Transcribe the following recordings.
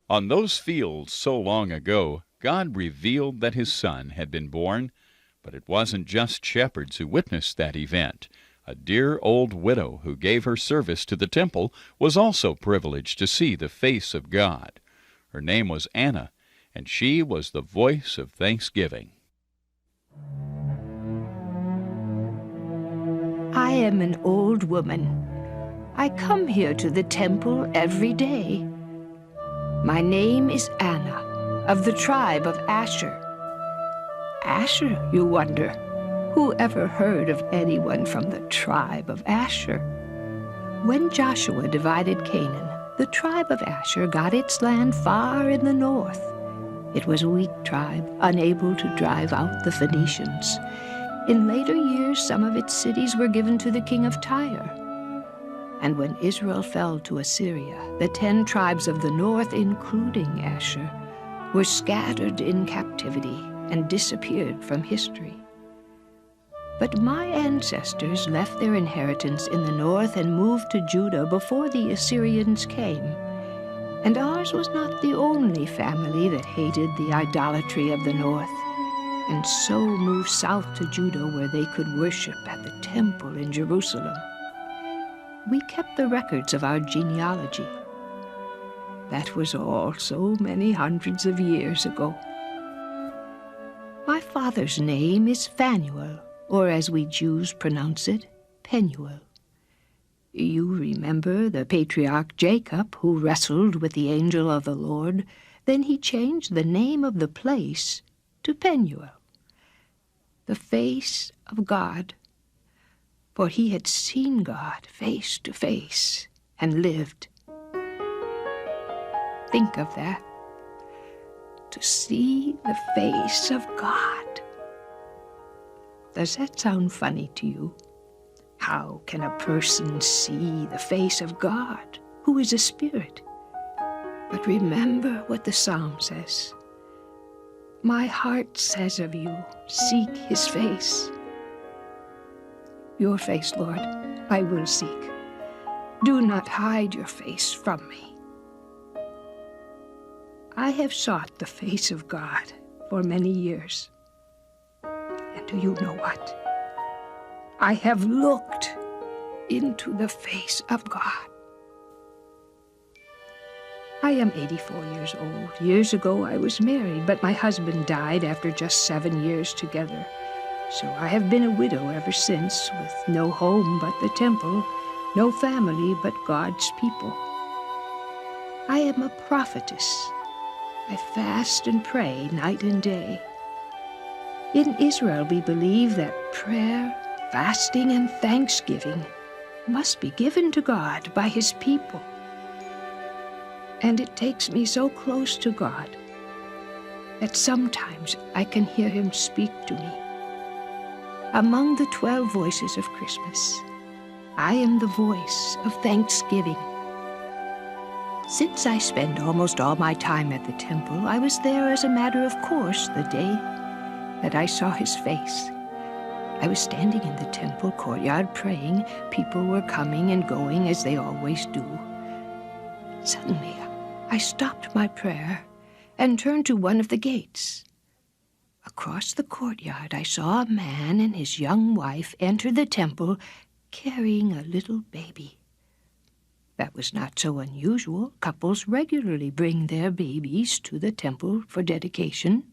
On those fields so long ago, God revealed that His Son had been born, but it wasn't just shepherds who witnessed that event. A dear old widow who gave her service to the temple was also privileged to see the face of God. Her name was Anna, and she was the voice of thanksgiving. I am an old woman. I come here to the temple every day. My name is Anna, of the tribe of Asher. Asher, you wonder? Who ever heard of anyone from the tribe of Asher? When Joshua divided Canaan, the tribe of Asher got its land far in the north. It was a weak tribe, unable to drive out the Phoenicians. In later years, some of its cities were given to the king of Tyre. And when Israel fell to Assyria, the 10 tribes of the north, including Asher, were scattered in captivity and disappeared from history. But my ancestors left their inheritance in the north and moved to Judah before the Assyrians came. And ours was not the only family that hated the idolatry of the north, and so moved south to Judah where they could worship at the temple in Jerusalem. We kept the records of our genealogy. That was all so many hundreds of years ago. My father's name is Phanuel, or as we Jews pronounce it, Penuel. You remember the patriarch Jacob, who wrestled with the angel of the Lord. Then he changed the name of the place to Penuel, the face of God, for he had seen God face to face and lived. Think of that, to see the face of God. Does that sound funny to you? How can a person see the face of God, who is a spirit? But remember what the psalm says. My heart says of you, seek his face. Your face, Lord, I will seek. Do not hide your face from me. I have sought the face of God for many years. And do you know what? I have looked into the face of God. I am 84 years old. Years ago I was married, but my husband died after just 7 years together. So I have been a widow ever since, with no home but the temple, no family but God's people. I am a prophetess. I fast and pray night and day. In Israel we believe that prayer, fasting, and thanksgiving must be given to God by his people. And it takes me so close to God that sometimes I can hear him speak to me. Among the 12 voices of Christmas, I am the voice of thanksgiving. Since I spend almost all my time at the temple, I was there as a matter of course the day that I saw his face. I was standing in the temple courtyard praying. People were coming and going as they always do. Suddenly, I stopped my prayer and turned to one of the gates. Across the courtyard, I saw a man and his young wife enter the temple carrying a little baby. That was not so unusual. Couples regularly bring their babies to the temple for dedication.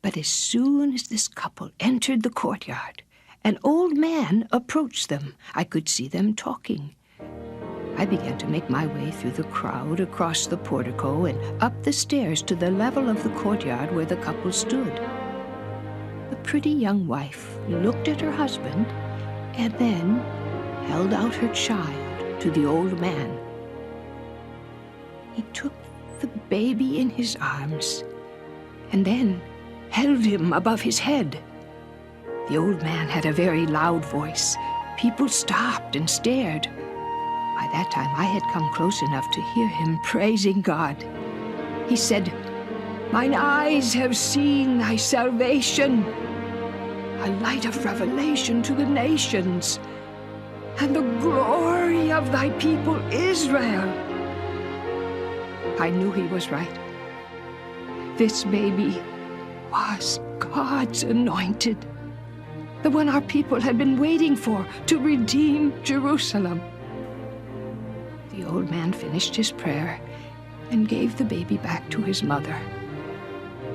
But as soon as this couple entered the courtyard, an old man approached them. I could see them talking. I began to make my way through the crowd, across the portico, and up the stairs to the level of the courtyard where the couple stood. The pretty young wife looked at her husband and then held out her child to the old man. He took the baby in his arms and then held him above his head. The old man had a very loud voice. People stopped and stared. By that time, I had come close enough to hear him praising God. He said, "Mine eyes have seen thy salvation, a light of revelation to the nations, and the glory of thy people Israel." I knew he was right. This baby was God's anointed, the one our people had been waiting for to redeem Jerusalem. The old man finished his prayer and gave the baby back to his mother.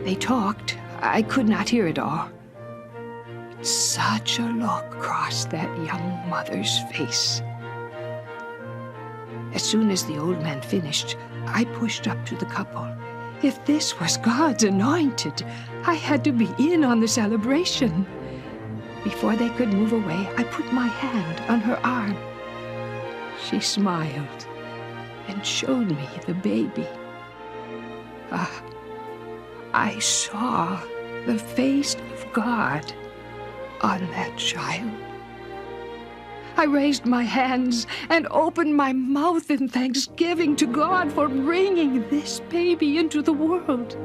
They talked. I could not hear it all. Such a look crossed that young mother's face. As soon as the old man finished, I pushed up to the couple. If this was God's anointed, I had to be in on the celebration. Before they could move away, I put my hand on her arm. She smiled and showed me the baby. I saw the face of God on that child. I raised my hands and opened my mouth in thanksgiving to God for bringing this baby into the world.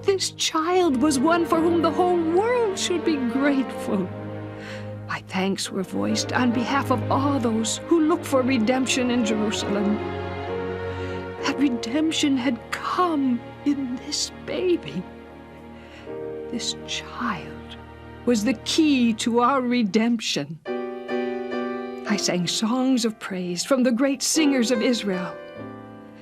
This child was one for whom the whole world should be grateful. My thanks were voiced on behalf of all those who look for redemption in Jerusalem. That redemption had come in this baby. This child was the key to our redemption. I sang songs of praise from the great singers of Israel.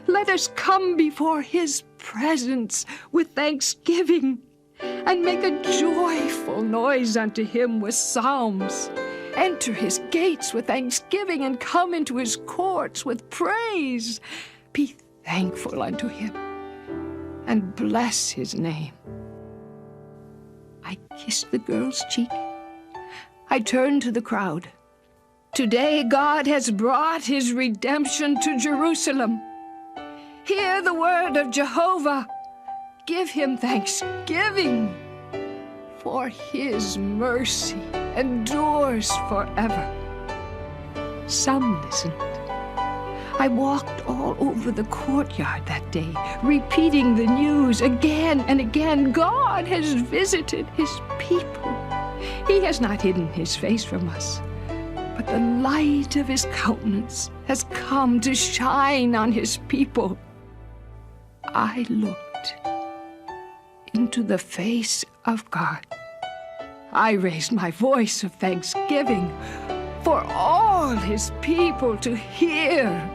Let us come before his presence with thanksgiving and make a joyful noise unto him with psalms. Enter his gates with thanksgiving and come into his courts with praise. Be thankful unto him and bless his name. I kissed the girl's cheek. I turned to the crowd. Today God has brought his redemption to Jerusalem. Hear the word of Jehovah. Give him thanksgiving, for his mercy endures forever. Some listened. I walked all over the courtyard that day, repeating the news again and again. God has visited his people. He has not hidden his face from us, but the light of his countenance has come to shine on his people. I looked into the face of God. I raised my voice of thanksgiving for all his people to hear